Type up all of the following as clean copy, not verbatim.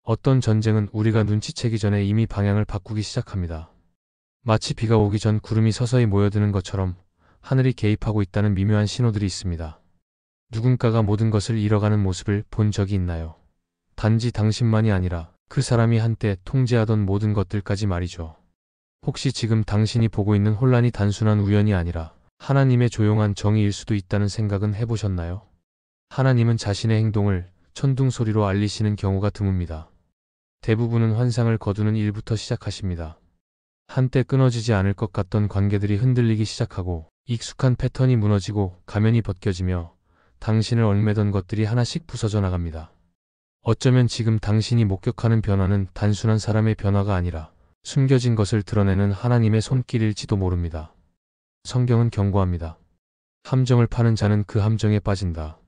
어떤 전쟁은 우리가 눈치채기 전에 이미 방향을 바꾸기 시작합니다. 마치 비가 오기 전 구름이 서서히 모여드는 것처럼 하늘이 개입하고 있다는 미묘한 신호들이 있습니다. 누군가가 모든 것을 잃어가는 모습을 본 적이 있나요? 단지 당신만이 아니라 그 사람이 한때 통제하던 모든 것들까지 말이죠. 혹시 지금 당신이 보고 있는 혼란이 단순한 우연이 아니라 하나님의 조용한 정의일 수도 있다는 생각은 해보셨나요? 하나님은 자신의 행동을 천둥 소리로 알리시는 경우가 드뭅니다. 대부분은 환상을 거두는 일부터 시작하십니다. 한때 끊어지지 않을 것 같던 관계들이 흔들리기 시작하고 익숙한 패턴이 무너지고 가면이 벗겨지며 당신을 얽매던 것들이 하나씩 부서져 나갑니다. 어쩌면 지금 당신이 목격하는 변화는 단순한 사람의 변화가 아니라 숨겨진 것을 드러내는 하나님의 손길일지도 모릅니다. 성경은 경고합니다. 함정을 파는 자는 그 함정에 빠진다.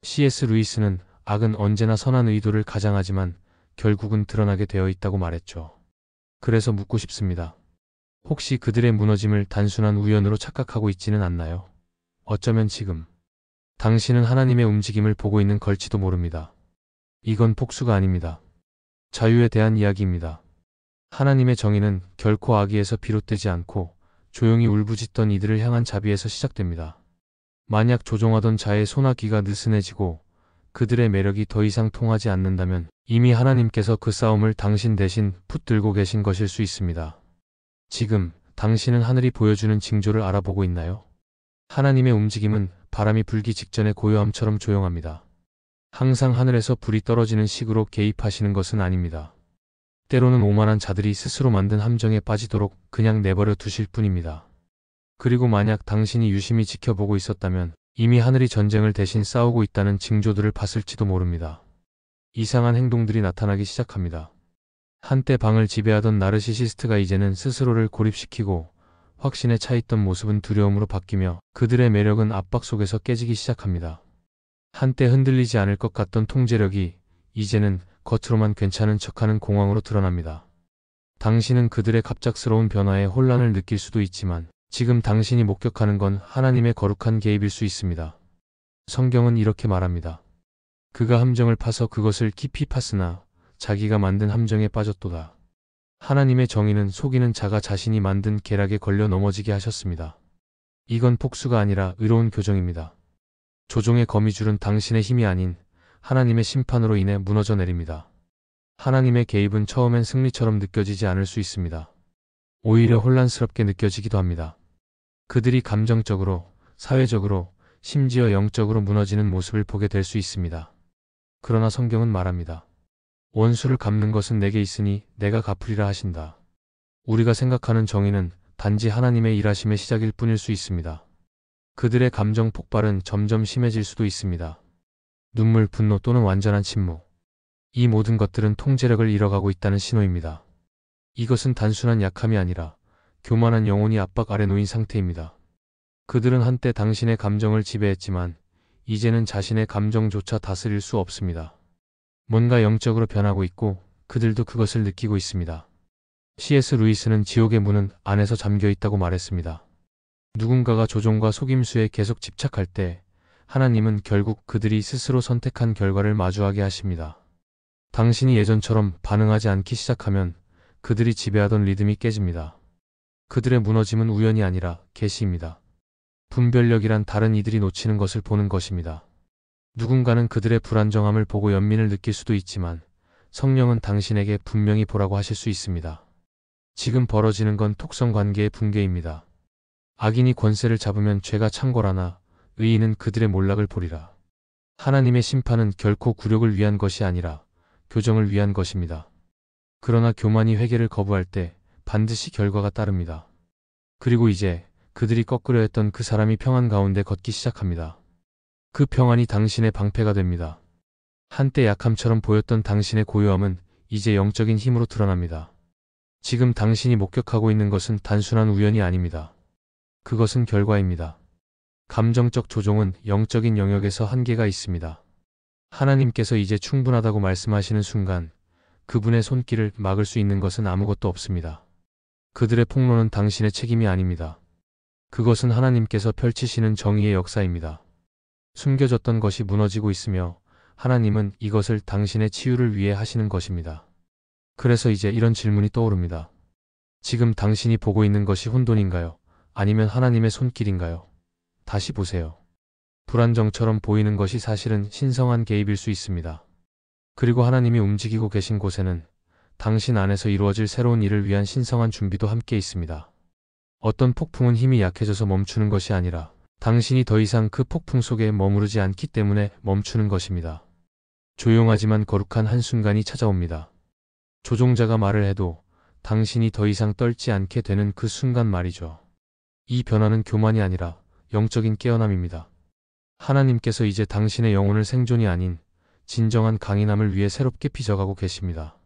C.S. 루이스는 악은 언제나 선한 의도를 가장하지만 결국은 드러나게 되어 있다고 말했죠. 그래서 묻고 싶습니다. 혹시 그들의 무너짐을 단순한 우연으로 착각하고 있지는 않나요? 어쩌면 지금 당신은 하나님의 움직임을 보고 있는 걸지도 모릅니다. 이건 복수가 아닙니다. 자유에 대한 이야기입니다. 하나님의 정의는 결코 악의에서 비롯되지 않고 조용히 울부짖던 이들을 향한 자비에서 시작됩니다. 만약 조종하던 자의 손아 귀가 느슨해지고 그들의 매력이 더 이상 통하지 않는다면 이미 하나님께서 그 싸움을 당신 대신 붙들고 계신 것일 수 있습니다. 지금 당신은 하늘이 보여주는 징조를 알아보고 있나요? 하나님의 움직임은 바람이 불기 직전의 고요함처럼 조용합니다. 항상 하늘에서 불이 떨어지는 식으로 개입하시는 것은 아닙니다. 때로는 오만한 자들이 스스로 만든 함정에 빠지도록 그냥 내버려 두실 뿐입니다. 그리고 만약 당신이 유심히 지켜보고 있었다면 이미 하늘이 전쟁을 대신 싸우고 있다는 징조들을 봤을지도 모릅니다. 이상한 행동들이 나타나기 시작합니다. 한때 방을 지배하던 나르시시스트가 이제는 스스로를 고립시키고 확신에 차있던 모습은 두려움으로 바뀌며 그들의 매력은 압박 속에서 깨지기 시작합니다. 한때 흔들리지 않을 것 같던 통제력이 이제는 겉으로만 괜찮은 척하는 공황으로 드러납니다. 당신은 그들의 갑작스러운 변화에 혼란을 느낄 수도 있지만 지금 당신이 목격하는 건 하나님의 거룩한 개입일 수 있습니다. 성경은 이렇게 말합니다. 그가 함정을 파서 그것을 깊이 팠으나 자기가 만든 함정에 빠졌도다. 하나님의 정의는 속이는 자가 자신이 만든 계략에 걸려 넘어지게 하셨습니다. 이건 복수가 아니라 의로운 교정입니다. 조종의 거미줄은 당신의 힘이 아닌 하나님의 심판으로 인해 무너져 내립니다. 하나님의 개입은 처음엔 승리처럼 느껴지지 않을 수 있습니다. 오히려 혼란스럽게 느껴지기도 합니다. 그들이 감정적으로, 사회적으로, 심지어 영적으로 무너지는 모습을 보게 될 수 있습니다. 그러나 성경은 말합니다. 원수를 갚는 것은 내게 있으니 내가 갚으리라 하신다. 우리가 생각하는 정의는 단지 하나님의 일하심의 시작일 뿐일 수 있습니다. 그들의 감정 폭발은 점점 심해질 수도 있습니다. 눈물, 분노 또는 완전한 침묵. 이 모든 것들은 통제력을 잃어가고 있다는 신호입니다. 이것은 단순한 약함이 아니라 교만한 영혼이 압박 아래 놓인 상태입니다. 그들은 한때 당신의 감정을 지배했지만 이제는 자신의 감정조차 다스릴 수 없습니다. 뭔가 영적으로 변하고 있고 그들도 그것을 느끼고 있습니다. C.S. 루이스는 지옥의 문은 안에서 잠겨 있다고 말했습니다. 누군가가 조종과 속임수에 계속 집착할 때 하나님은 결국 그들이 스스로 선택한 결과를 마주하게 하십니다. 당신이 예전처럼 반응하지 않기 시작하면 그들이 지배하던 리듬이 깨집니다. 그들의 무너짐은 우연이 아니라 계시입니다. 분별력이란 다른 이들이 놓치는 것을 보는 것입니다. 누군가는 그들의 불안정함을 보고 연민을 느낄 수도 있지만 성령은 당신에게 분명히 보라고 하실 수 있습니다. 지금 벌어지는 건 톡성 관계의 붕괴입니다. 악인이 권세를 잡으면 죄가 창궐하나 의인은 그들의 몰락을 보리라. 하나님의 심판은 결코 굴욕을 위한 것이 아니라 교정을 위한 것입니다. 그러나 교만이 회개를 거부할 때 반드시 결과가 따릅니다. 그리고 이제 그들이 거꾸려 했던 그 사람이 평안 가운데 걷기 시작합니다. 그 평안이 당신의 방패가 됩니다. 한때 약함처럼 보였던 당신의 고요함은 이제 영적인 힘으로 드러납니다. 지금 당신이 목격하고 있는 것은 단순한 우연이 아닙니다. 그것은 결과입니다. 감정적 조종은 영적인 영역에서 한계가 있습니다. 하나님께서 이제 충분하다고 말씀하시는 순간 그분의 손길을 막을 수 있는 것은 아무것도 없습니다. 그들의 폭로는 당신의 책임이 아닙니다. 그것은 하나님께서 펼치시는 정의의 역사입니다. 숨겨졌던 것이 무너지고 있으며 하나님은 이것을 당신의 치유를 위해 하시는 것입니다. 그래서 이제 이런 질문이 떠오릅니다. 지금 당신이 보고 있는 것이 혼돈인가요? 아니면 하나님의 손길인가요? 다시 보세요. 불안정처럼 보이는 것이 사실은 신성한 개입일 수 있습니다. 그리고 하나님이 움직이고 계신 곳에는 당신 안에서 이루어질 새로운 일을 위한 신성한 준비도 함께 있습니다. 어떤 폭풍은 힘이 약해져서 멈추는 것이 아니라 당신이 더 이상 그 폭풍 속에 머무르지 않기 때문에 멈추는 것입니다. 조용하지만 거룩한 한순간이 찾아옵니다. 조종자가 말을 해도 당신이 더 이상 떨지 않게 되는 그 순간 말이죠. 이 변화는 교만이 아니라 영적인 깨어남입니다. 하나님께서 이제 당신의 영혼을 생존이 아닌 진정한 강인함을 위해 새롭게 빚어가고 계십니다.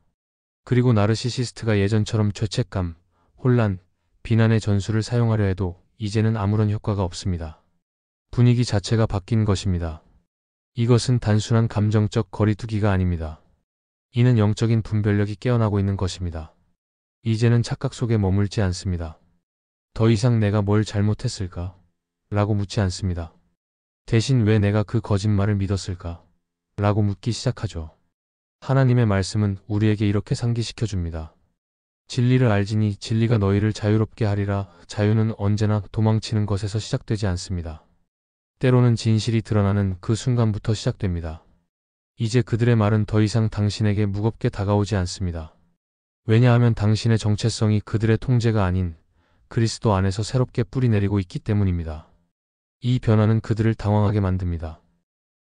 그리고 나르시시스트가 예전처럼 죄책감, 혼란, 비난의 전술을 사용하려 해도 이제는 아무런 효과가 없습니다. 분위기 자체가 바뀐 것입니다. 이것은 단순한 감정적 거리두기가 아닙니다. 이는 영적인 분별력이 깨어나고 있는 것입니다. 이제는 착각 속에 머물지 않습니다. 더 이상 내가 뭘 잘못했을까? 라고 묻지 않습니다. 대신 왜 내가 그 거짓말을 믿었을까? 라고 묻기 시작하죠. 하나님의 말씀은 우리에게 이렇게 상기시켜줍니다. 진리를 알지니 진리가 너희를 자유롭게 하리라. 자유는 언제나 도망치는 것에서 시작되지 않습니다. 때로는 진실이 드러나는 그 순간부터 시작됩니다. 이제 그들의 말은 더 이상 당신에게 무겁게 다가오지 않습니다. 왜냐하면 당신의 정체성이 그들의 통제가 아닌 그리스도 안에서 새롭게 뿌리내리고 있기 때문입니다. 이 변화는 그들을 당황하게 만듭니다.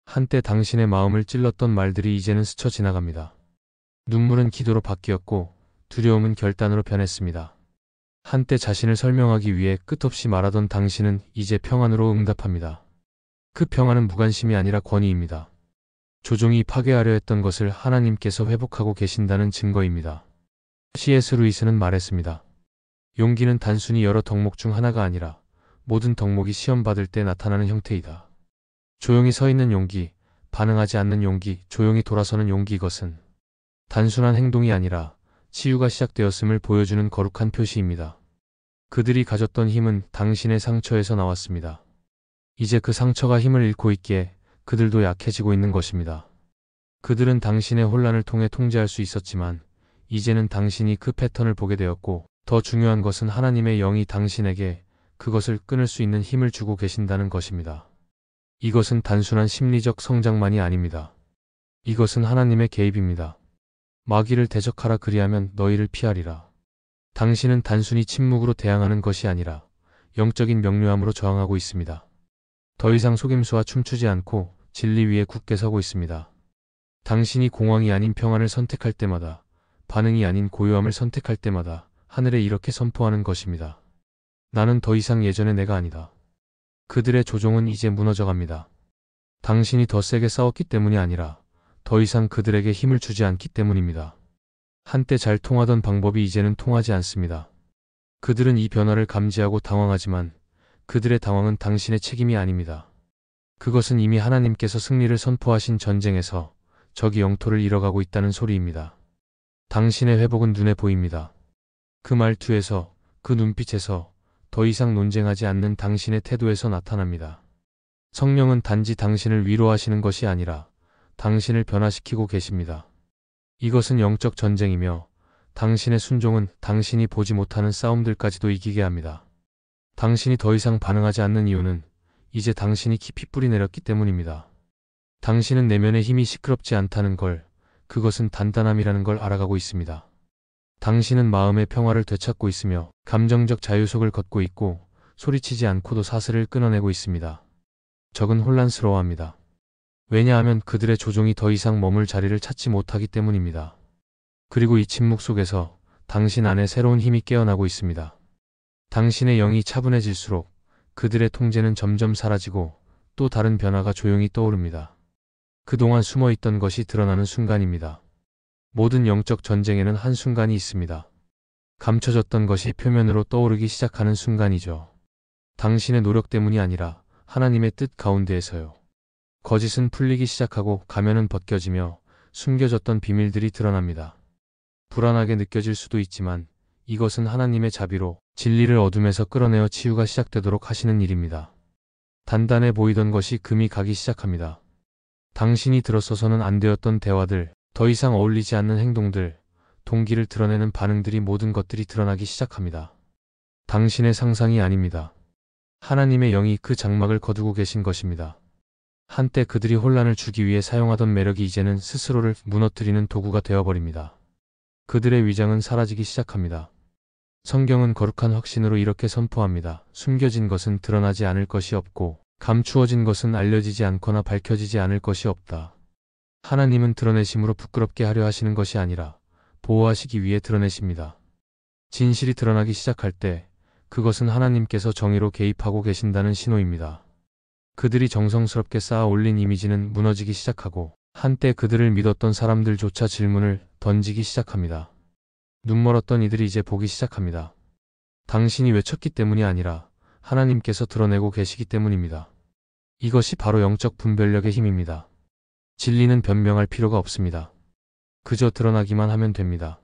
한때 당신의 마음을 찔렀던 말들이 이제는 스쳐 지나갑니다. 눈물은 기도로 바뀌었고 두려움은 결단으로 변했습니다. 한때 자신을 설명하기 위해 끝없이 말하던 당신은 이제 평안으로 응답합니다. 그 평안은 무관심이 아니라 권위입니다. 조종이 파괴하려 했던 것을 하나님께서 회복하고 계신다는 증거입니다. C.S. 루이스는 말했습니다. 용기는 단순히 여러 덕목 중 하나가 아니라 모든 덕목이 시험받을 때 나타나는 형태이다. 조용히 서 있는 용기, 반응하지 않는 용기, 조용히 돌아서는 용기, 이것은 단순한 행동이 아니라 치유가 시작되었음을 보여주는 거룩한 표시입니다. 그들이 가졌던 힘은 당신의 상처에서 나왔습니다. 이제 그 상처가 힘을 잃고 있기에 그들도 약해지고 있는 것입니다. 그들은 당신의 혼란을 통해 통제할 수 있었지만 이제는 당신이 그 패턴을 보게 되었고, 더 중요한 것은 하나님의 영이 당신에게 그것을 끊을 수 있는 힘을 주고 계신다는 것입니다. 이것은 단순한 심리적 성장만이 아닙니다. 이것은 하나님의 개입입니다. 마귀를 대적하라, 그리하면 너희를 피하리라. 당신은 단순히 침묵으로 대항하는 것이 아니라 영적인 명료함으로 저항하고 있습니다. 더 이상 속임수와 춤추지 않고 진리 위에 굳게 서고 있습니다. 당신이 공황이 아닌 평안을 선택할 때마다, 반응이 아닌 고요함을 선택할 때마다 하늘에 이렇게 선포하는 것입니다. 나는 더 이상 예전의 내가 아니다. 그들의 조종은 이제 무너져갑니다. 당신이 더 세게 싸웠기 때문이 아니라 더 이상 그들에게 힘을 주지 않기 때문입니다. 한때 잘 통하던 방법이 이제는 통하지 않습니다. 그들은 이 변화를 감지하고 당황하지만 그들의 당황은 당신의 책임이 아닙니다. 그것은 이미 하나님께서 승리를 선포하신 전쟁에서 적이 영토를 잃어가고 있다는 소리입니다. 당신의 회복은 눈에 보입니다. 그 말투에서, 그 눈빛에서, 더 이상 논쟁하지 않는 당신의 태도에서 나타납니다. 성령은 단지 당신을 위로하시는 것이 아니라 당신을 변화시키고 계십니다. 이것은 영적 전쟁이며 당신의 순종은 당신이 보지 못하는 싸움들까지도 이기게 합니다. 당신이 더 이상 반응하지 않는 이유는 이제 당신이 깊이 뿌리내렸기 때문입니다. 당신은 내면의 힘이 시끄럽지 않다는 걸, 그것은 단단함이라는 걸 알아가고 있습니다. 당신은 마음의 평화를 되찾고 있으며 감정적 자유 속을 걷고 있고 소리치지 않고도 사슬을 끊어내고 있습니다. 적은 혼란스러워합니다. 왜냐하면 그들의 조종이 더 이상 머물 자리를 찾지 못하기 때문입니다. 그리고 이 침묵 속에서 당신 안에 새로운 힘이 깨어나고 있습니다. 당신의 영이 차분해질수록 그들의 통제는 점점 사라지고 또 다른 변화가 조용히 떠오릅니다. 그동안 숨어있던 것이 드러나는 순간입니다. 모든 영적 전쟁에는 한순간이 있습니다. 감춰졌던 것이 표면으로 떠오르기 시작하는 순간이죠. 당신의 노력 때문이 아니라 하나님의 뜻 가운데에서요. 거짓은 풀리기 시작하고 가면은 벗겨지며 숨겨졌던 비밀들이 드러납니다. 불안하게 느껴질 수도 있지만 이것은 하나님의 자비로 진리를 어둠에서 끌어내어 치유가 시작되도록 하시는 일입니다. 단단해 보이던 것이 금이 가기 시작합니다. 당신이 들었어서는 안 되었던 대화들, 더 이상 어울리지 않는 행동들, 동기를 드러내는 반응들이 모든 것들이 드러나기 시작합니다. 당신의 상상이 아닙니다. 하나님의 영이 그 장막을 거두고 계신 것입니다. 한때 그들이 혼란을 주기 위해 사용하던 매력이 이제는 스스로를 무너뜨리는 도구가 되어버립니다. 그들의 위장은 사라지기 시작합니다. 성경은 거룩한 확신으로 이렇게 선포합니다. 숨겨진 것은 드러나지 않을 것이 없고 감추어진 것은 알려지지 않거나 밝혀지지 않을 것이 없다. 하나님은 드러내심으로 부끄럽게 하려 하시는 것이 아니라 보호하시기 위해 드러내십니다. 진실이 드러나기 시작할 때 그것은 하나님께서 정의로 개입하고 계신다는 신호입니다. 그들이 정성스럽게 쌓아 올린 이미지는 무너지기 시작하고 한때 그들을 믿었던 사람들조차 질문을 던지기 시작합니다. 눈멀었던 이들이 이제 보기 시작합니다. 당신이 외쳤기 때문이 아니라 하나님께서 드러내고 계시기 때문입니다. 이것이 바로 영적 분별력의 힘입니다. 진리는 변명할 필요가 없습니다. 그저 드러나기만 하면 됩니다.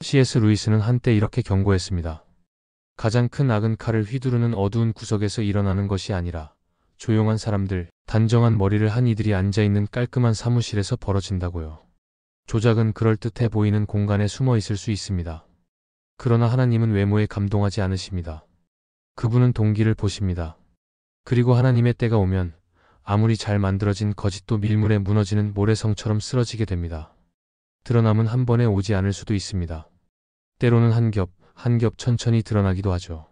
C.S. 루이스는 한때 이렇게 경고했습니다. 가장 큰 악은 칼을 휘두르는 어두운 구석에서 일어나는 것이 아니라 조용한 사람들, 단정한 머리를 한 이들이 앉아있는 깔끔한 사무실에서 벌어진다고요. 조작은 그럴듯해 보이는 공간에 숨어 있을 수 있습니다. 그러나 하나님은 외모에 감동하지 않으십니다. 그분은 동기를 보십니다. 그리고 하나님의 때가 오면 아무리 잘 만들어진 거짓도 밀물에 무너지는 모래성처럼 쓰러지게 됩니다. 드러남은 한 번에 오지 않을 수도 있습니다. 때로는 한 겹 천천히 드러나기도 하죠.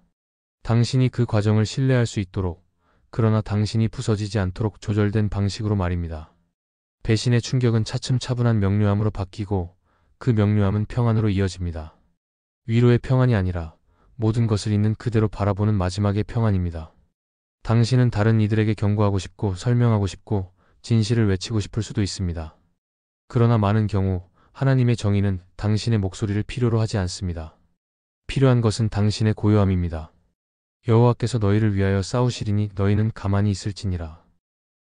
당신이 그 과정을 신뢰할 수 있도록, 그러나 당신이 부서지지 않도록 조절된 방식으로 말입니다. 배신의 충격은 차츰차분한 명료함으로 바뀌고 그 명료함은 평안으로 이어집니다. 위로의 평안이 아니라 모든 것을 있는 그대로 바라보는 마지막의 평안입니다. 당신은 다른 이들에게 경고하고 싶고 설명하고 싶고 진실을 외치고 싶을 수도 있습니다. 그러나 많은 경우 하나님의 정의는 당신의 목소리를 필요로 하지 않습니다. 필요한 것은 당신의 고요함입니다. 여호와께서 너희를 위하여 싸우시리니 너희는 가만히 있을지니라.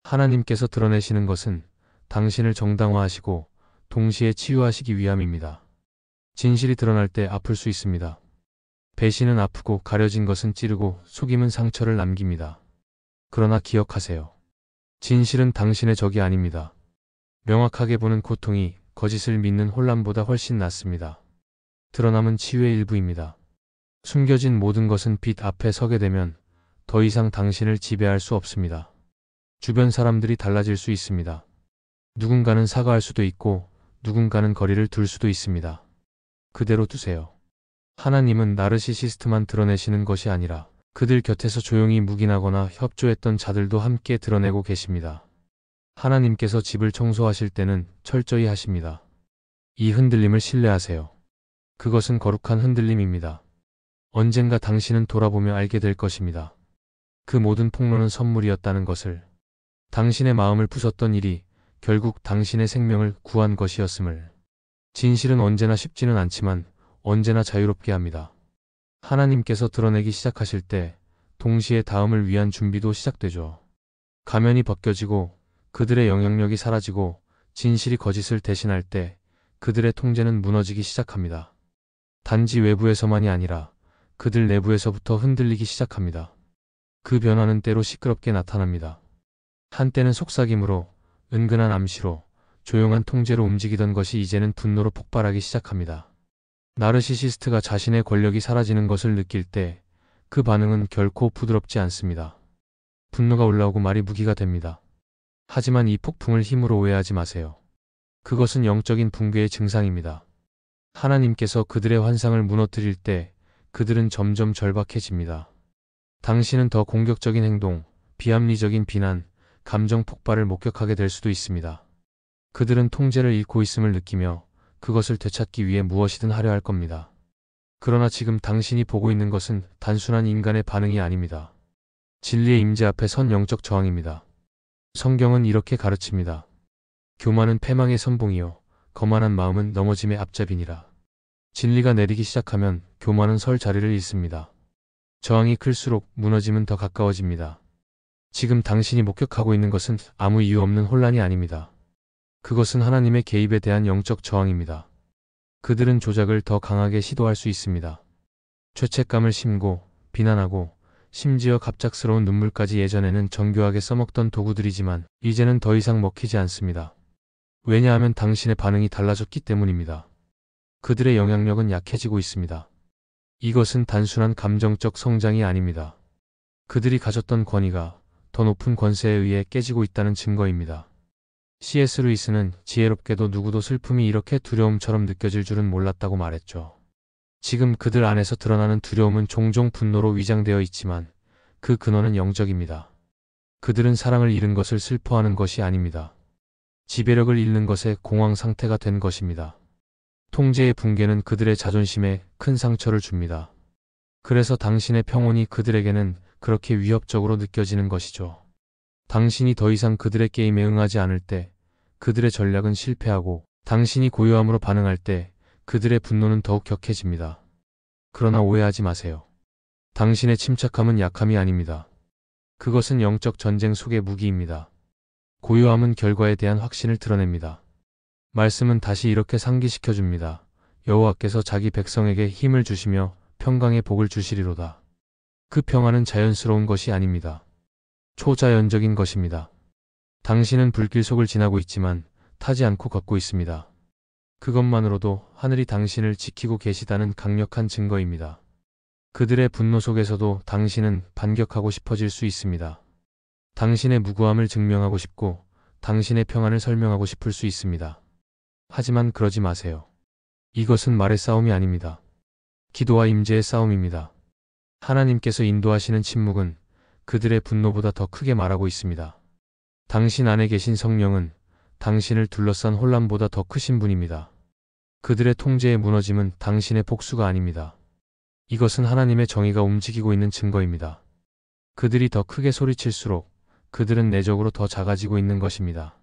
하나님께서 드러내시는 것은 당신을 정당화하시고 동시에 치유하시기 위함입니다. 진실이 드러날 때 아플 수 있습니다. 배신은 아프고 가려진 것은 찌르고 속임은 상처를 남깁니다. 그러나 기억하세요. 진실은 당신의 적이 아닙니다. 명확하게 보는 고통이 거짓을 믿는 혼란보다 훨씬 낫습니다. 드러남은 치유의 일부입니다. 숨겨진 모든 것은 빛 앞에 서게 되면 더 이상 당신을 지배할 수 없습니다. 주변 사람들이 달라질 수 있습니다. 누군가는 사과할 수도 있고 누군가는 거리를 둘 수도 있습니다. 그대로 두세요. 하나님은 나르시시스트만 드러내시는 것이 아니라 그들 곁에서 조용히 묵인하거나 협조했던 자들도 함께 드러내고 계십니다. 하나님께서 집을 청소하실 때는 철저히 하십니다. 이 흔들림을 신뢰하세요. 그것은 거룩한 흔들림입니다. 언젠가 당신은 돌아보며 알게 될 것입니다. 그 모든 폭로는 선물이었다는 것을. 당신의 마음을 부쉈던 일이 결국 당신의 생명을 구한 것이었음을. 진실은 언제나 쉽지는 않지만 언제나 자유롭게 합니다. 하나님께서 드러내기 시작하실 때 동시에 다음을 위한 준비도 시작되죠. 가면이 벗겨지고 그들의 영향력이 사라지고 진실이 거짓을 대신할 때 그들의 통제는 무너지기 시작합니다. 단지 외부에서만이 아니라 그들 내부에서부터 흔들리기 시작합니다. 그 변화는 때로 시끄럽게 나타납니다. 한때는 속삭임으로, 은근한 암시로, 조용한 통제로 움직이던 것이 이제는 분노로 폭발하기 시작합니다. 나르시시스트가 자신의 권력이 사라지는 것을 느낄 때 그 반응은 결코 부드럽지 않습니다. 분노가 올라오고 말이 무기가 됩니다. 하지만 이 폭풍을 힘으로 오해하지 마세요. 그것은 영적인 붕괴의 증상입니다. 하나님께서 그들의 환상을 무너뜨릴 때 그들은 점점 절박해집니다. 당신은 더 공격적인 행동, 비합리적인 비난, 감정 폭발을 목격하게 될 수도 있습니다. 그들은 통제를 잃고 있음을 느끼며 그것을 되찾기 위해 무엇이든 하려 할 겁니다. 그러나 지금 당신이 보고 있는 것은 단순한 인간의 반응이 아닙니다. 진리의 임재 앞에 선 영적 저항입니다. 성경은 이렇게 가르칩니다. 교만은 패망의 선봉이요 거만한 마음은 넘어짐의 앞잡이니라. 진리가 내리기 시작하면 교만은 설 자리를 잃습니다. 저항이 클수록 무너짐은 더 가까워집니다. 지금 당신이 목격하고 있는 것은 아무 이유 없는 혼란이 아닙니다. 그것은 하나님의 개입에 대한 영적 저항입니다. 그들은 조작을 더 강하게 시도할 수 있습니다. 죄책감을 심고 비난하고 심지어 갑작스러운 눈물까지 예전에는 정교하게 써먹던 도구들이지만 이제는 더 이상 먹히지 않습니다. 왜냐하면 당신의 반응이 달라졌기 때문입니다. 그들의 영향력은 약해지고 있습니다. 이것은 단순한 감정적 성장이 아닙니다. 그들이 가졌던 권위가 더 높은 권세에 의해 깨지고 있다는 증거입니다. C.S. 루이스는 지혜롭게도 누구도 슬픔이 이렇게 두려움처럼 느껴질 줄은 몰랐다고 말했죠. 지금 그들 안에서 드러나는 두려움은 종종 분노로 위장되어 있지만 그 근원은 영적입니다. 그들은 사랑을 잃은 것을 슬퍼하는 것이 아닙니다. 지배력을 잃는 것에 공황 상태가 된 것입니다. 통제의 붕괴는 그들의 자존심에 큰 상처를 줍니다. 그래서 당신의 평온이 그들에게는 그렇게 위협적으로 느껴지는 것이죠. 당신이 더 이상 그들의 게임에 응하지 않을 때 그들의 전략은 실패하고 당신이 고요함으로 반응할 때 그들의 분노는 더욱 격해집니다. 그러나 오해하지 마세요. 당신의 침착함은 약함이 아닙니다. 그것은 영적 전쟁 속의 무기입니다. 고요함은 결과에 대한 확신을 드러냅니다. 말씀은 다시 이렇게 상기시켜줍니다. 여호와께서 자기 백성에게 힘을 주시며 평강의 복을 주시리로다. 그 평화는 자연스러운 것이 아닙니다. 초자연적인 것입니다. 당신은 불길 속을 지나고 있지만 타지 않고 걷고 있습니다. 그것만으로도 하늘이 당신을 지키고 계시다는 강력한 증거입니다. 그들의 분노 속에서도 당신은 반격하고 싶어질 수 있습니다. 당신의 무고함을 증명하고 싶고 당신의 평안을 설명하고 싶을 수 있습니다. 하지만 그러지 마세요. 이것은 말의 싸움이 아닙니다. 기도와 임재의 싸움입니다. 하나님께서 인도하시는 침묵은 그들의 분노보다 더 크게 말하고 있습니다. 당신 안에 계신 성령은 당신을 둘러싼 혼란보다 더 크신 분입니다. 그들의 통제의 무너짐은 당신의 복수가 아닙니다. 이것은 하나님의 정의가 움직이고 있는 증거입니다. 그들이 더 크게 소리칠수록 그들은 내적으로 더 작아지고 있는 것입니다.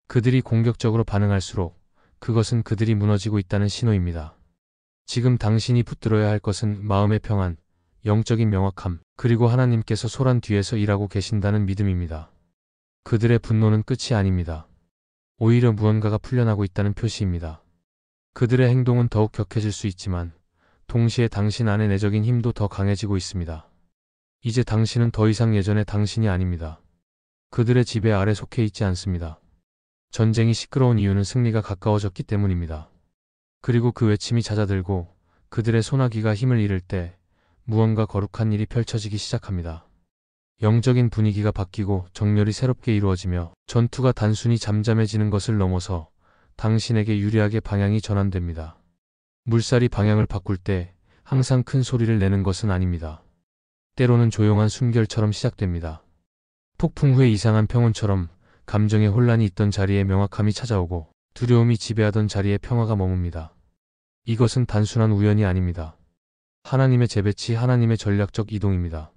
그들이 공격적으로 반응할수록 그것은 그들이 무너지고 있다는 신호입니다. 지금 당신이 붙들어야 할 것은 마음의 평안, 영적인 명확함, 그리고 하나님께서 소란 뒤에서 일하고 계신다는 믿음입니다. 그들의 분노는 끝이 아닙니다. 오히려 무언가가 풀려나고 있다는 표시입니다. 그들의 행동은 더욱 격해질 수 있지만 동시에 당신 안의 내적인 힘도 더 강해지고 있습니다. 이제 당신은 더 이상 예전의 당신이 아닙니다. 그들의 지배 아래 속해 있지 않습니다. 전쟁이 시끄러운 이유는 승리가 가까워졌기 때문입니다. 그리고 그 외침이 잦아들고 그들의 소나기가 힘을 잃을 때 무언가 거룩한 일이 펼쳐지기 시작합니다. 영적인 분위기가 바뀌고 정렬이 새롭게 이루어지며 전투가 단순히 잠잠해지는 것을 넘어서 당신에게 유리하게 방향이 전환됩니다. 물살이 방향을 바꿀 때 항상 큰 소리를 내는 것은 아닙니다. 때로는 조용한 숨결처럼 시작됩니다. 폭풍 후의 이상한 평온처럼 감정의 혼란이 있던 자리에 명확함이 찾아오고 두려움이 지배하던 자리에 평화가 머뭅니다. 이것은 단순한 우연이 아닙니다. 하나님의 재배치, 하나님의 전략적 이동입니다.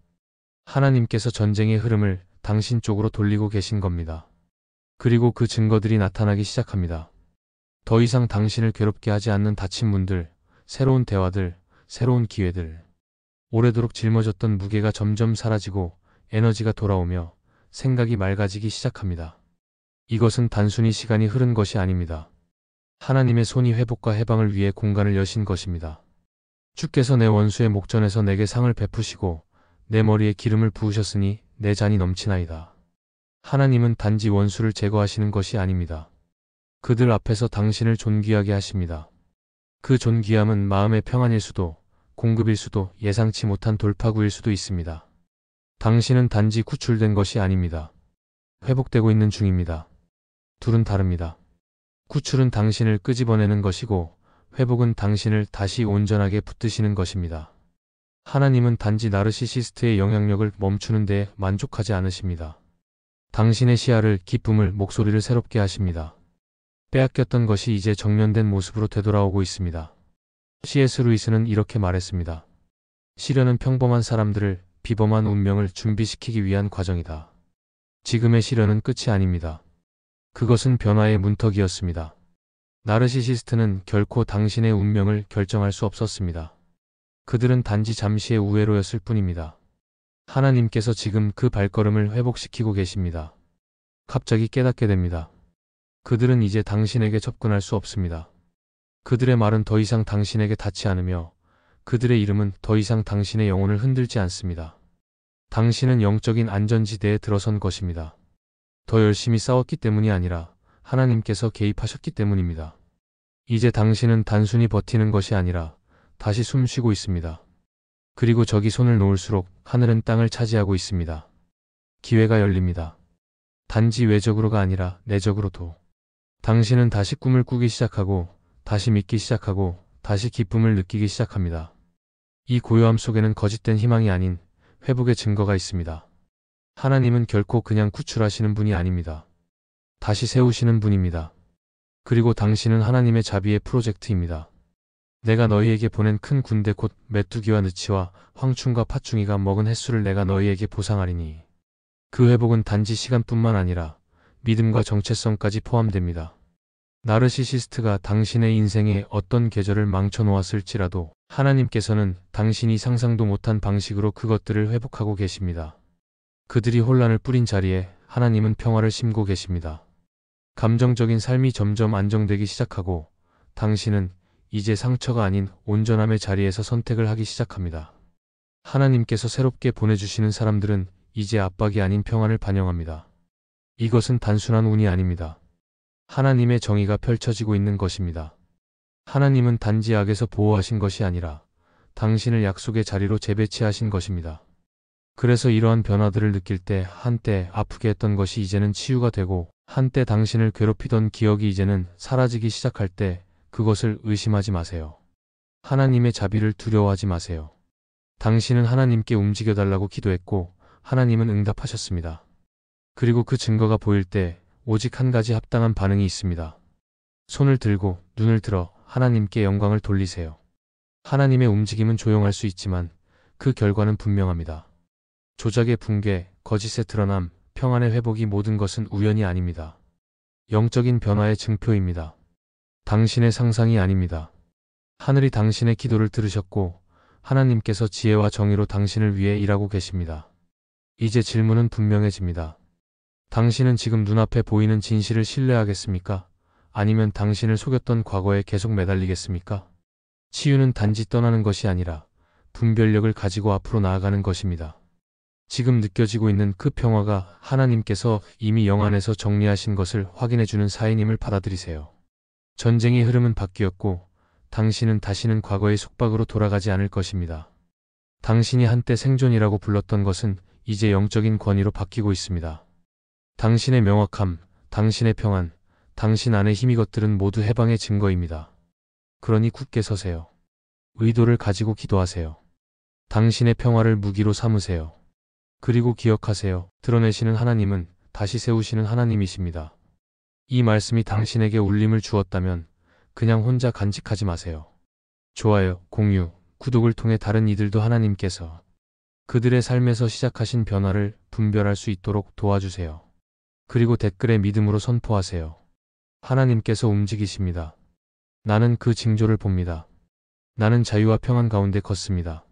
하나님께서 전쟁의 흐름을 당신 쪽으로 돌리고 계신 겁니다. 그리고 그 증거들이 나타나기 시작합니다. 더 이상 당신을 괴롭게 하지 않는 닫힌 문들, 새로운 대화들, 새로운 기회들. 오래도록 짊어졌던 무게가 점점 사라지고 에너지가 돌아오며 생각이 맑아지기 시작합니다. 이것은 단순히 시간이 흐른 것이 아닙니다. 하나님의 손이 회복과 해방을 위해 공간을 여신 것입니다. 주께서 내 원수의 목전에서 내게 상을 베푸시고 내 머리에 기름을 부으셨으니 내 잔이 넘치나이다. 하나님은 단지 원수를 제거하시는 것이 아닙니다. 그들 앞에서 당신을 존귀하게 하십니다. 그 존귀함은 마음의 평안일 수도, 공급일 수도, 예상치 못한 돌파구일 수도 있습니다. 당신은 단지 구출된 것이 아닙니다. 회복되고 있는 중입니다. 둘은 다릅니다. 구출은 당신을 끄집어내는 것이고 회복은 당신을 다시 온전하게 붙드시는 것입니다. 하나님은 단지 나르시시스트의 영향력을 멈추는 데 만족하지 않으십니다. 당신의 시야를, 기쁨을, 목소리를 새롭게 하십니다. 빼앗겼던 것이 이제 정련된 모습으로 되돌아오고 있습니다. C.S. 루이스는 이렇게 말했습니다. 시련은 평범한 사람들을 비범한 운명을 준비시키기 위한 과정이다. 지금의 시련은 끝이 아닙니다. 그것은 변화의 문턱이었습니다. 나르시시스트는 결코 당신의 운명을 결정할 수 없었습니다. 그들은 단지 잠시의 우회로였을 뿐입니다. 하나님께서 지금 그 발걸음을 회복시키고 계십니다. 갑자기 깨닫게 됩니다. 그들은 이제 당신에게 접근할 수 없습니다. 그들의 말은 더 이상 당신에게 닿지 않으며 그들의 이름은 더 이상 당신의 영혼을 흔들지 않습니다. 당신은 영적인 안전지대에 들어선 것입니다. 더 열심히 싸웠기 때문이 아니라 하나님께서 개입하셨기 때문입니다. 이제 당신은 단순히 버티는 것이 아니라 다시 숨 쉬고 있습니다. 그리고 저기 손을 놓을수록 하늘은 땅을 차지하고 있습니다. 기회가 열립니다. 단지 외적으로가 아니라 내적으로도. 당신은 다시 꿈을 꾸기 시작하고, 다시 믿기 시작하고, 다시 기쁨을 느끼기 시작합니다. 이 고요함 속에는 거짓된 희망이 아닌 회복의 증거가 있습니다. 하나님은 결코 그냥 구출하시는 분이 아닙니다. 다시 세우시는 분입니다. 그리고 당신은 하나님의 자비의 프로젝트입니다. 내가 너희에게 보낸 큰 군대 곧 메뚜기와 느치와 황충과 팥중이가 먹은 횟수를 내가 너희에게 보상하리니. 그 회복은 단지 시간뿐만 아니라 믿음과 정체성까지 포함됩니다. 나르시시스트가 당신의 인생의 어떤 계절을 망쳐놓았을지라도 하나님께서는 당신이 상상도 못한 방식으로 그것들을 회복하고 계십니다. 그들이 혼란을 뿌린 자리에 하나님은 평화를 심고 계십니다. 감정적인 삶이 점점 안정되기 시작하고 당신은 이제 상처가 아닌 온전함의 자리에서 선택을 하기 시작합니다. 하나님께서 새롭게 보내주시는 사람들은 이제 압박이 아닌 평안을 반영합니다. 이것은 단순한 운이 아닙니다. 하나님의 정의가 펼쳐지고 있는 것입니다. 하나님은 단지 악에서 보호하신 것이 아니라 당신을 약속의 자리로 재배치하신 것입니다. 그래서 이러한 변화들을 느낄 때 한때 아프게 했던 것이 이제는 치유가 되고 한때 당신을 괴롭히던 기억이 이제는 사라지기 시작할 때 그것을 의심하지 마세요. 하나님의 자비를 두려워하지 마세요. 당신은 하나님께 움직여달라고 기도했고 하나님은 응답하셨습니다. 그리고 그 증거가 보일 때 오직 한 가지 합당한 반응이 있습니다. 손을 들고 눈을 들어 하나님께 영광을 돌리세요. 하나님의 움직임은 조용할 수 있지만 그 결과는 분명합니다. 조작의 붕괴, 거짓의 드러남, 평안의 회복이 모든 것은 우연이 아닙니다. 영적인 변화의 증표입니다. 당신의 상상이 아닙니다. 하늘이 당신의 기도를 들으셨고 하나님께서 지혜와 정의로 당신을 위해 일하고 계십니다. 이제 질문은 분명해집니다. 당신은 지금 눈앞에 보이는 진실을 신뢰하겠습니까? 아니면 당신을 속였던 과거에 계속 매달리겠습니까? 치유는 단지 떠나는 것이 아니라 분별력을 가지고 앞으로 나아가는 것입니다. 지금 느껴지고 있는 그 평화가 하나님께서 이미 영 안에서 정리하신 것을 확인해주는 사인임을 받아들이세요. 전쟁의 흐름은 바뀌었고 당신은 다시는 과거의 속박으로 돌아가지 않을 것입니다. 당신이 한때 생존이라고 불렀던 것은 이제 영적인 권위로 바뀌고 있습니다. 당신의 명확함, 당신의 평안, 당신 안의 힘 이것들은 모두 해방의 증거입니다. 그러니 굳게 서세요. 의도를 가지고 기도하세요. 당신의 평화를 무기로 삼으세요. 그리고 기억하세요. 드러내시는 하나님은 다시 세우시는 하나님이십니다. 이 말씀이 당신에게 울림을 주었다면 그냥 혼자 간직하지 마세요. 좋아요, 공유, 구독을 통해 다른 이들도 하나님께서 그들의 삶에서 시작하신 변화를 분별할 수 있도록 도와주세요. 그리고 댓글에 믿음으로 선포하세요. 하나님께서 움직이십니다. 나는 그 징조를 봅니다. 나는 자유와 평안 가운데 걷습니다.